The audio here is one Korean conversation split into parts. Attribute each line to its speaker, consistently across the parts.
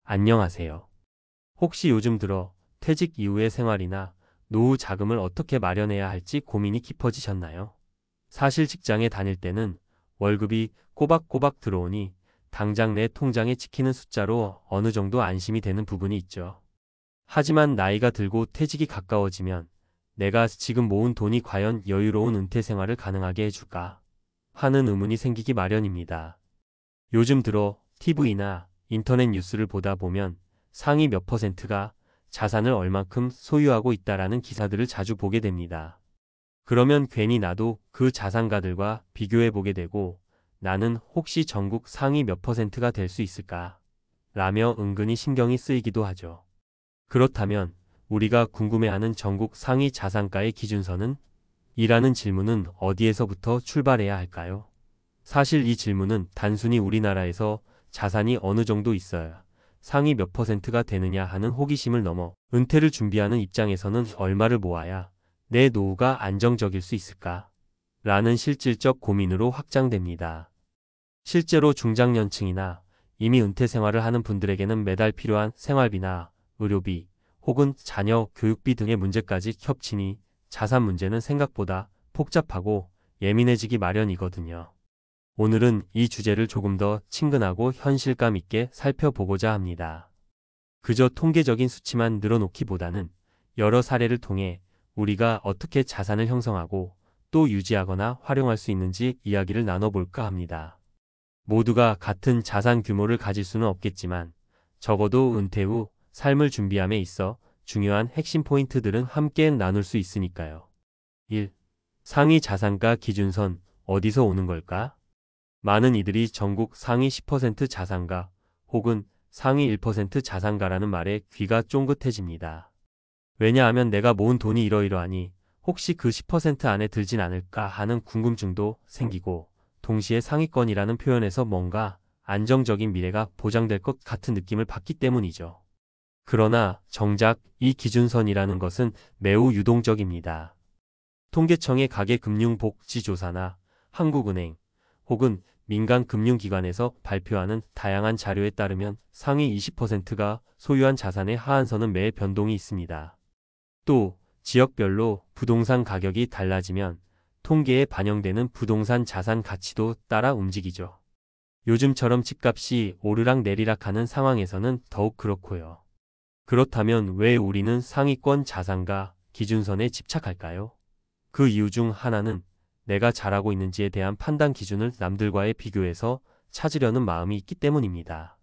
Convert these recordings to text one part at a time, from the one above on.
Speaker 1: 안녕하세요. 혹시 요즘 들어 퇴직 이후의 생활이나 노후 자금을 어떻게 마련해야 할지 고민이 깊어지셨나요? 사실 직장에 다닐 때는 월급이 꼬박꼬박 들어오니 당장 내 통장에 찍히는 숫자로 어느 정도 안심이 되는 부분이 있죠. 하지만 나이가 들고 퇴직이 가까워지면 내가 지금 모은 돈이 과연 여유로운 은퇴 생활을 가능하게 해줄까 하는 의문이 생기기 마련입니다. 요즘 들어 TV나 인터넷 뉴스를 보다 보면 상위 몇 퍼센트가 자산을 얼만큼 소유하고 있다라는 기사들을 자주 보게 됩니다. 그러면 괜히 나도 그 자산가들과 비교해 보게 되고 나는 혹시 전국 상위 몇 퍼센트가 될 수 있을까? 라며 은근히 신경이 쓰이기도 하죠. 그렇다면 우리가 궁금해하는 전국 상위 자산가의 기준선은? 이라는 질문은 어디에서부터 출발해야 할까요? 사실 이 질문은 단순히 우리나라에서 자산이 어느 정도 있어야 상위 몇 퍼센트가 되느냐 하는 호기심을 넘어 은퇴를 준비하는 입장에서는 얼마를 모아야 내 노후가 안정적일 수 있을까? 라는 실질적 고민으로 확장됩니다. 실제로 중장년층이나 이미 은퇴 생활을 하는 분들에게는 매달 필요한 생활비나 의료비 혹은 자녀 교육비 등의 문제까지 겹치니 자산 문제는 생각보다 복잡하고 예민해지기 마련이거든요. 오늘은 이 주제를 조금 더 친근하고 현실감 있게 살펴보고자 합니다. 그저 통계적인 수치만 늘어놓기보다는 여러 사례를 통해 우리가 어떻게 자산을 형성하고 또 유지하거나 활용할 수 있는지 이야기를 나눠볼까 합니다. 모두가 같은 자산 규모를 가질 수는 없겠지만 적어도 은퇴 후 삶을 준비함에 있어 중요한 핵심 포인트들은 함께 나눌 수 있으니까요. 1. 상위 자산가 기준선 어디서 오는 걸까? 많은 이들이 전국 상위 10% 자산가 혹은 상위 1% 자산가라는 말에 귀가 쫑긋해집니다. 왜냐하면 내가 모은 돈이 이러이러하니 혹시 그 10% 안에 들진 않을까 하는 궁금증도 생기고 동시에 상위권이라는 표현에서 뭔가 안정적인 미래가 보장될 것 같은 느낌을 받기 때문이죠. 그러나 정작 이 기준선이라는 것은 매우 유동적입니다. 통계청의 가계금융복지조사나 한국은행 혹은 민간금융기관에서 발표하는 다양한 자료에 따르면 상위 20%가 소유한 자산의 하한선은 매해 변동이 있습니다. 또 지역별로 부동산 가격이 달라지면 통계에 반영되는 부동산 자산 가치도 따라 움직이죠. 요즘처럼 집값이 오르락 내리락 하는 상황에서는 더욱 그렇고요. 그렇다면 왜 우리는 상위권 자산가 기준선에 집착할까요? 그 이유 중 하나는 내가 잘하고 있는지에 대한 판단 기준을 남들과의 비교해서 찾으려는 마음이 있기 때문입니다.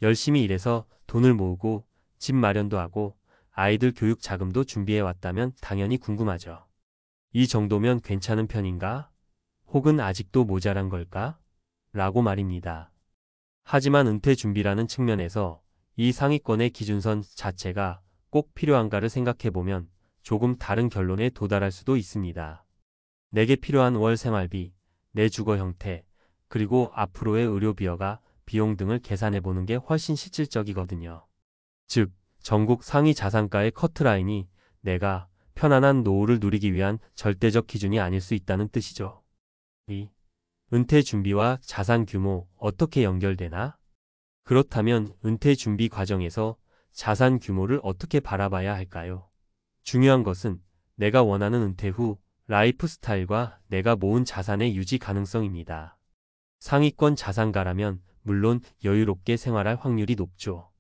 Speaker 1: 열심히 일해서 돈을 모으고 집 마련도 하고 아이들 교육 자금도 준비해 왔다면 당연히 궁금하죠. 이 정도면 괜찮은 편인가? 혹은 아직도 모자란 걸까? 라고 말입니다. 하지만 은퇴 준비라는 측면에서 이 상위권의 기준선 자체가 꼭 필요한가를 생각해보면 조금 다른 결론에 도달할 수도 있습니다. 내게 필요한 월 생활비, 내 주거 형태, 그리고 앞으로의 의료비여가 비용 등을 계산해보는 게 훨씬 실질적이거든요. 즉, 전국 상위 자산가의 커트라인이 내가 편안한 노후를 누리기 위한 절대적 기준이 아닐 수 있다는 뜻이죠. 2. 은퇴 준비와 자산 규모 어떻게 연결되나? 그렇다면 은퇴 준비 과정에서 자산 규모를 어떻게 바라봐야 할까요? 중요한 것은 내가 원하는 은퇴 후 라이프 스타일과 내가 모은 자산의 유지 가능성입니다. 상위권 자산가라면 물론 여유롭게 생활할 확률이 높죠.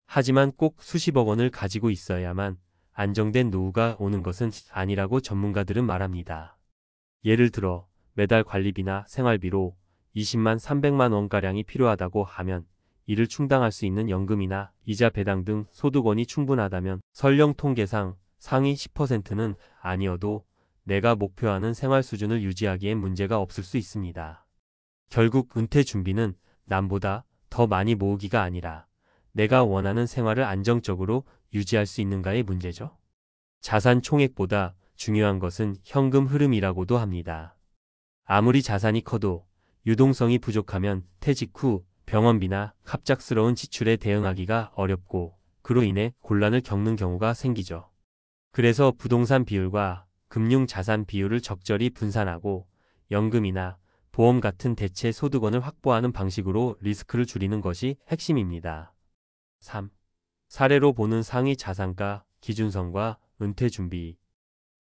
Speaker 1: 하지만 꼭 수십억 원을 가지고 있어야만 안정된 노후가 오는 것은 아니라고 전문가들은 말합니다. 예를 들어 매달 관리비나 생활비로 20만 300만 원가량이 필요하다고 하면 이를 충당할 수 있는 연금이나 이자 배당 등 소득원이 충분하다면 설령 통계상 상위 10%는 아니어도 내가 목표하는 생활 수준을 유지하기엔 문제가 없을 수 있습니다. 결국 은퇴 준비는 남보다 더 많이 모으기가 아니라 내가 원하는 생활을 안정적으로 유지할 수 있는가의 문제죠. 자산 총액보다 중요한 것은 현금 흐름이라고도 합니다. 아무리 자산이 커도 유동성이 부족하면 퇴직 후 병원비나 갑작스러운 지출에 대응하기가 어렵고 그로 인해 곤란을 겪는 경우가 생기죠. 그래서 부동산 비율과 금융자산 비율을 적절히 분산하고 연금이나 보험 같은 대체 소득원을 확보하는 방식으로 리스크를 줄이는 것이 핵심입니다. 3. 사례로 보는 상위 자산가 기준선과 은퇴 준비.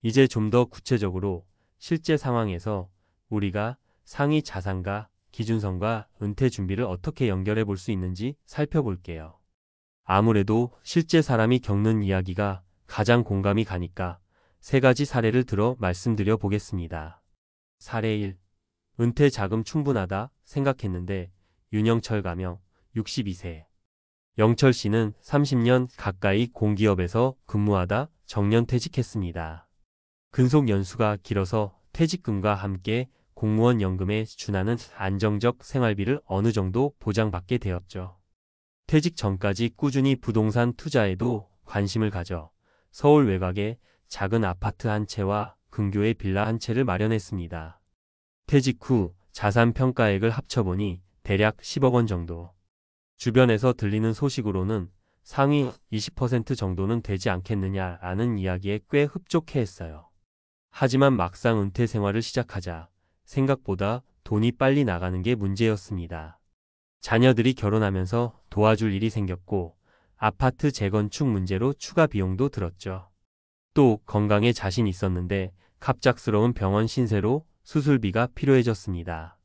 Speaker 1: 이제 좀 더 구체적으로 실제 상황에서 우리가 상위 자산가 기준선과 은퇴 준비를 어떻게 연결해 볼 수 있는지 살펴볼게요. 아무래도 실제 사람이 겪는 이야기가 가장 공감이 가니까 세 가지 사례를 들어 말씀드려 보겠습니다. 사례 1. 은퇴 자금 충분하다 생각했는데 윤영철 가명 62세. 영철 씨는 30년 가까이 공기업에서 근무하다 정년퇴직했습니다. 근속 연수가 길어서 퇴직금과 함께 공무원 연금에 준하는 안정적 생활비를 어느 정도 보장받게 되었죠. 퇴직 전까지 꾸준히 부동산 투자에도 관심을 가져 서울 외곽에 작은 아파트 한 채와 근교의 빌라 한 채를 마련했습니다. 퇴직 후 자산 평가액을 합쳐보니 대략 10억 원 정도. 주변에서 들리는 소식으로는 상위 20% 정도는 되지 않겠느냐라는 이야기에 꽤 흡족해했어요. 하지만 막상 은퇴 생활을 시작하자 생각보다 돈이 빨리 나가는 게 문제였습니다. 자녀들이 결혼하면서 도와줄 일이 생겼고 아파트 재건축 문제로 추가 비용도 들었죠. 또 건강에 자신 있었는데 갑작스러운 병원 신세로 수술비가 필요해졌습니다.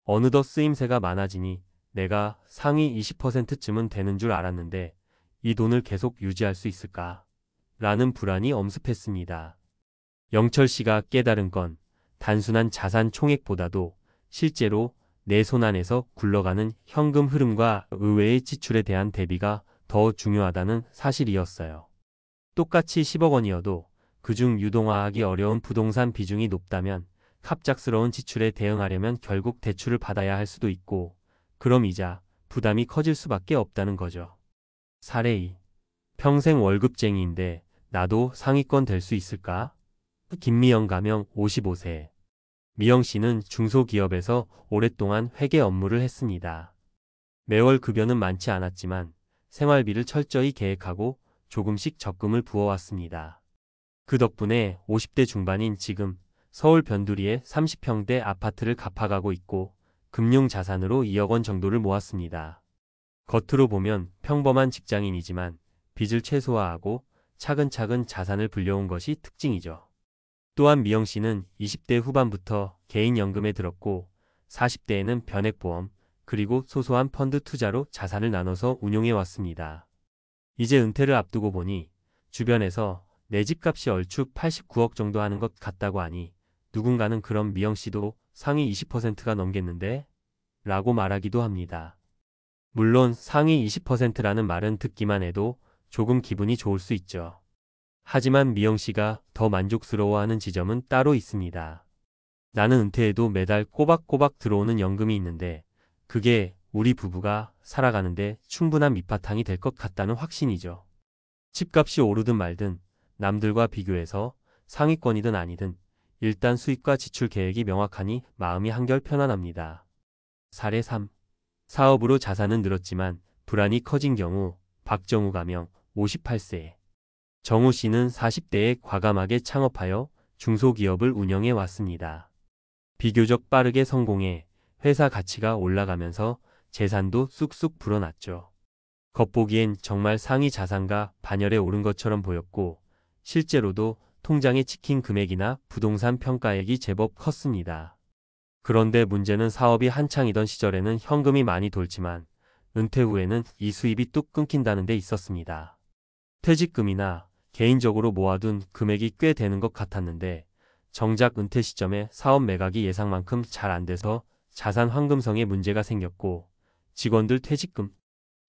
Speaker 1: 어느덧 쓰임새가 많아지니 내가 상위 20%쯤은 되는 줄 알았는데 이 돈을 계속 유지할 수 있을까? 라는 불안이 엄습했습니다. 영철 씨가 깨달은 건 단순한 자산 총액보다도 실제로 내 손 안에서 굴러가는 현금 흐름과 의외의 지출에 대한 대비가 더 중요하다는 사실이었어요. 똑같이 10억 원이어도 그중 유동화하기 어려운 부동산 비중이 높다면 갑작스러운 지출에 대응하려면 결국 대출을 받아야 할 수도 있고 그럼 이자, 부담이 커질 수밖에 없다는 거죠. 사례 2. 평생 월급쟁이인데 나도 상위권 될 수 있을까? 김미영 가명 55세. 미영 씨는 중소기업에서 오랫동안 회계 업무를 했습니다. 매월 급여는 많지 않았지만 생활비를 철저히 계획하고 조금씩 적금을 부어왔습니다. 그 덕분에 50대 중반인 지금 서울 변두리에 30평대 아파트를 갚아가고 있고 금융 자산으로 2억 원 정도를 모았습니다. 겉으로 보면 평범한 직장인이지만 빚을 최소화하고 차근차근 자산을 불려온 것이 특징이죠. 또한 미영 씨는 20대 후반부터 개인연금에 들었고 40대에는 변액보험 그리고 소소한 펀드 투자로 자산을 나눠서 운용해 왔습니다. 이제 은퇴를 앞두고 보니 주변에서 내 집값이 얼추 89억 정도 하는 것 같다고 하니 누군가는 그럼 미영 씨도 상위 20%가 넘겠는데? 라고 말하기도 합니다. 물론 상위 20%라는 말은 듣기만 해도 조금 기분이 좋을 수 있죠. 하지만 미영 씨가 더 만족스러워하는 지점은 따로 있습니다. 나는 은퇴해도 매달 꼬박꼬박 들어오는 연금이 있는데 그게 우리 부부가 살아가는데 충분한 밑바탕이 될 것 같다는 확신이죠. 집값이 오르든 말든 남들과 비교해서 상위권이든 아니든 일단 수입과 지출 계획이 명확하니 마음이 한결 편안합니다. 사례 3. 사업으로 자산은 늘었지만 불안이 커진 경우 박정우 가명 58세. 정우 씨는 40대에 과감하게 창업하여 중소기업을 운영해 왔습니다. 비교적 빠르게 성공해 회사 가치가 올라가면서 재산도 쑥쑥 불어났죠. 겉보기엔 정말 상위 자산가 반열에 오른 것처럼 보였고 실제로도 통장에 찍힌 금액이나 부동산 평가액이 제법 컸습니다. 그런데 문제는 사업이 한창이던 시절에는 현금이 많이 돌지만 은퇴 후에는 이 수입이 뚝 끊긴다는 데 있었습니다. 퇴직금이나 개인적으로 모아둔 금액이 꽤 되는 것 같았는데 정작 은퇴 시점에 사업 매각이 예상만큼 잘 안 돼서 자산 환금성에 문제가 생겼고 직원들 퇴직금,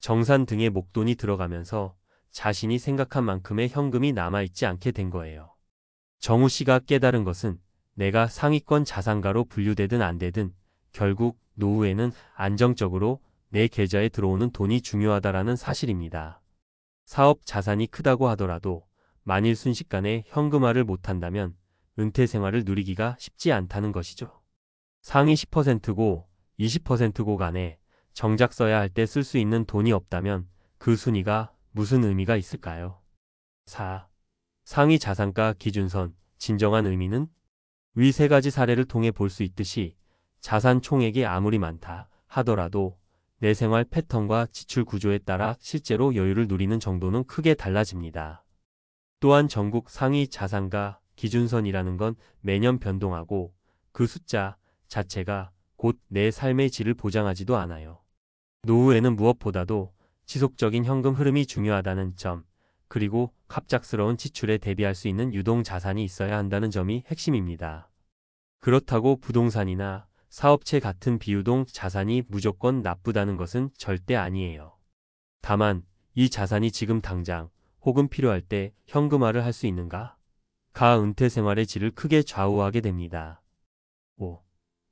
Speaker 1: 정산 등의 목돈이 들어가면서 자신이 생각한 만큼의 현금이 남아있지 않게 된 거예요. 정우 씨가 깨달은 것은 내가 상위권 자산가로 분류되든 안 되든 결국 노후에는 안정적으로 내 계좌에 들어오는 돈이 중요하다라는 사실입니다. 사업 자산이 크다고 하더라도 만일 순식간에 현금화를 못한다면 은퇴 생활을 누리기가 쉽지 않다는 것이죠. 상위 10%고 20%고 간에 정작 써야 할 때 쓸 수 있는 돈이 없다면 그 순위가 무슨 의미가 있을까요? 4. 상위 자산가 기준선, 진정한 의미는? 위 세 가지 사례를 통해 볼 수 있듯이 자산 총액이 아무리 많다 하더라도 내 생활 패턴과 지출 구조에 따라 실제로 여유를 누리는 정도는 크게 달라집니다. 또한 전국 상위 자산가 기준선이라는 건 매년 변동하고 그 숫자 자체가 곧 내 삶의 질을 보장하지도 않아요. 노후에는 무엇보다도 지속적인 현금 흐름이 중요하다는 점, 그리고 갑작스러운 지출에 대비할 수 있는 유동 자산이 있어야 한다는 점이 핵심입니다. 그렇다고 부동산이나 사업체 같은 비유동 자산이 무조건 나쁘다는 것은 절대 아니에요. 다만 이 자산이 지금 당장 혹은 필요할 때 현금화를 할 수 있는가? 가 은퇴 생활의 질을 크게 좌우하게 됩니다. 5.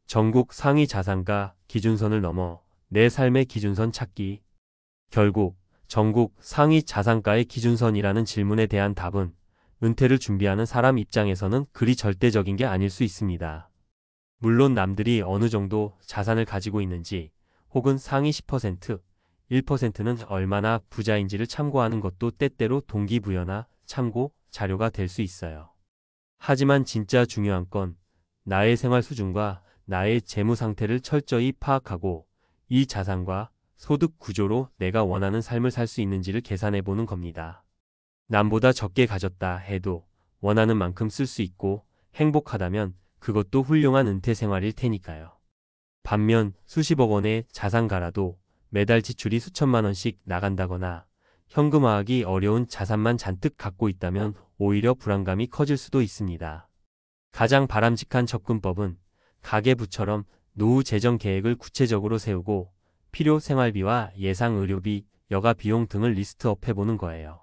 Speaker 1: 전국 상위 자산가 기준선을 넘어 내 삶의 기준선 찾기. 결국 전국 상위 자산가의 기준선이라는 질문에 대한 답은 은퇴를 준비하는 사람 입장에서는 그리 절대적인 게 아닐 수 있습니다. 물론 남들이 어느 정도 자산을 가지고 있는지 혹은 상위 10%, 1%는 얼마나 부자인지를 참고하는 것도 때때로 동기부여나 참고 자료가 될 수 있어요. 하지만 진짜 중요한 건 나의 생활 수준과 나의 재무 상태를 철저히 파악하고 이 자산과 소득 구조로 내가 원하는 삶을 살 수 있는지를 계산해 보는 겁니다. 남보다 적게 가졌다 해도 원하는 만큼 쓸 수 있고 행복하다면 그것도 훌륭한 은퇴 생활일 테니까요. 반면 수십억 원의 자산가라도 매달 지출이 수천만 원씩 나간다거나 현금화하기 어려운 자산만 잔뜩 갖고 있다면 오히려 불안감이 커질 수도 있습니다. 가장 바람직한 접근법은 가계부처럼 노후 재정 계획을 구체적으로 세우고 필요 생활비와 예상 의료비, 여가 비용 등을 리스트업 해보는 거예요.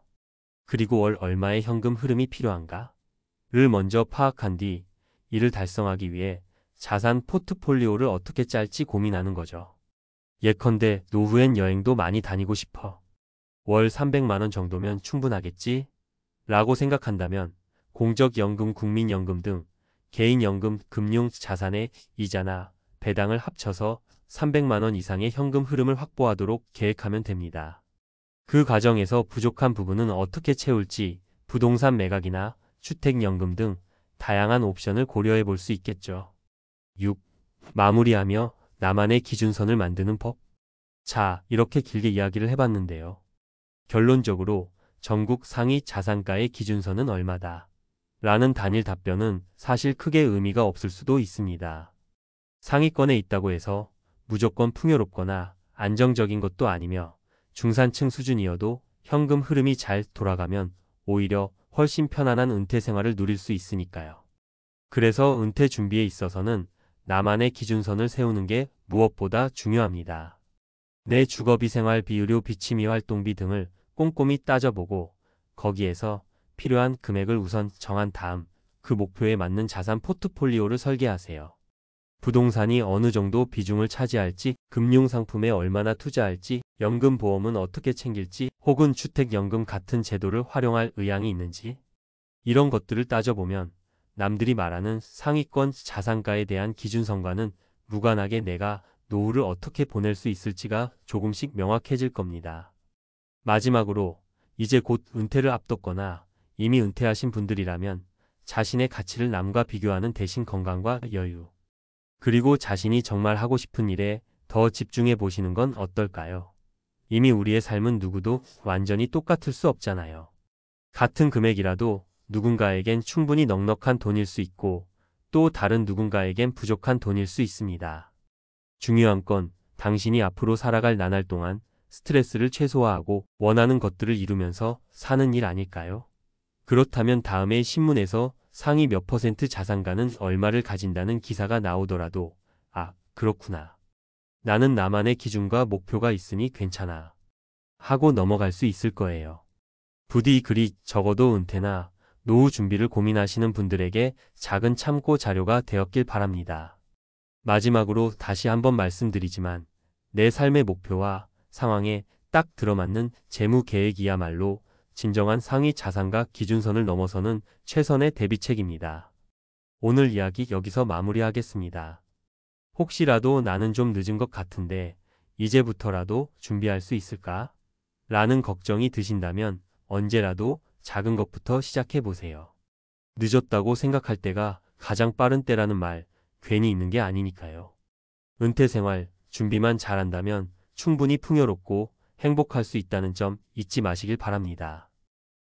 Speaker 1: 그리고 월 얼마의 현금 흐름이 필요한가?를 먼저 파악한 뒤 이를 달성하기 위해 자산 포트폴리오를 어떻게 짤지 고민하는 거죠. 예컨대 노후엔 여행도 많이 다니고 싶어. 월 300만 원 정도면 충분하겠지? 라고 생각한다면 공적연금, 국민연금 등 개인연금, 금융 자산의 이자나 배당을 합쳐서 300만 원 이상의 현금 흐름을 확보하도록 계획하면 됩니다. 그 과정에서 부족한 부분은 어떻게 채울지 부동산 매각이나 주택연금 등 다양한 옵션을 고려해 볼 수 있겠죠. 6. 마무리하며 나만의 기준선을 만드는 법. 자, 이렇게 길게 이야기를 해봤는데요. 결론적으로 전국 상위 자산가의 기준선은 얼마다? 라는 단일 답변은 사실 크게 의미가 없을 수도 있습니다. 상위권에 있다고 해서 무조건 풍요롭거나 안정적인 것도 아니며 중산층 수준이어도 현금 흐름이 잘 돌아가면 오히려 훨씬 편안한 은퇴 생활을 누릴 수 있으니까요. 그래서 은퇴 준비에 있어서는 나만의 기준선을 세우는 게 무엇보다 중요합니다. 내 주거비, 생활비, 의료비, 취미 활동비 등을 꼼꼼히 따져보고 거기에서 필요한 금액을 우선 정한 다음 그 목표에 맞는 자산 포트폴리오를 설계하세요. 부동산이 어느 정도 비중을 차지할지, 금융상품에 얼마나 투자할지, 연금보험은 어떻게 챙길지, 혹은 주택연금 같은 제도를 활용할 의향이 있는지 이런 것들을 따져보면 남들이 말하는 상위권 자산가에 대한 기준선과는 무관하게 내가 노후를 어떻게 보낼 수 있을지가 조금씩 명확해질 겁니다. 마지막으로 이제 곧 은퇴를 앞뒀거나 이미 은퇴하신 분들이라면 자신의 가치를 남과 비교하는 대신 건강과 여유, 그리고 자신이 정말 하고 싶은 일에 더 집중해 보시는 건 어떨까요? 이미 우리의 삶은 누구도 완전히 똑같을 수 없잖아요. 같은 금액이라도 누군가에겐 충분히 넉넉한 돈일 수 있고 또 다른 누군가에겐 부족한 돈일 수 있습니다. 중요한 건 당신이 앞으로 살아갈 나날 동안 스트레스를 최소화하고 원하는 것들을 이루면서 사는 일 아닐까요? 그렇다면 다음에 신문에서 상위 몇 퍼센트 자산가는 얼마를 가진다는 기사가 나오더라도 아, 그렇구나. 나는 나만의 기준과 목표가 있으니 괜찮아. 하고 넘어갈 수 있을 거예요. 부디 그리 적어도 은퇴나 노후 준비를 고민하시는 분들에게 작은 참고 자료가 되었길 바랍니다. 마지막으로 다시 한번 말씀드리지만 내 삶의 목표와 상황에 딱 들어맞는 재무 계획이야말로 진정한 상위 자산가 기준선을 넘어서는 최선의 대비책입니다. 오늘 이야기 여기서 마무리하겠습니다. 혹시라도 나는 좀 늦은 것 같은데 이제부터라도 준비할 수 있을까? 라는 걱정이 드신다면 언제라도 작은 것부터 시작해 보세요. 늦었다고 생각할 때가 가장 빠른 때라는 말 괜히 있는 게 아니니까요. 은퇴 생활 준비만 잘한다면 충분히 풍요롭고 행복할 수 있다는 점 잊지 마시길 바랍니다.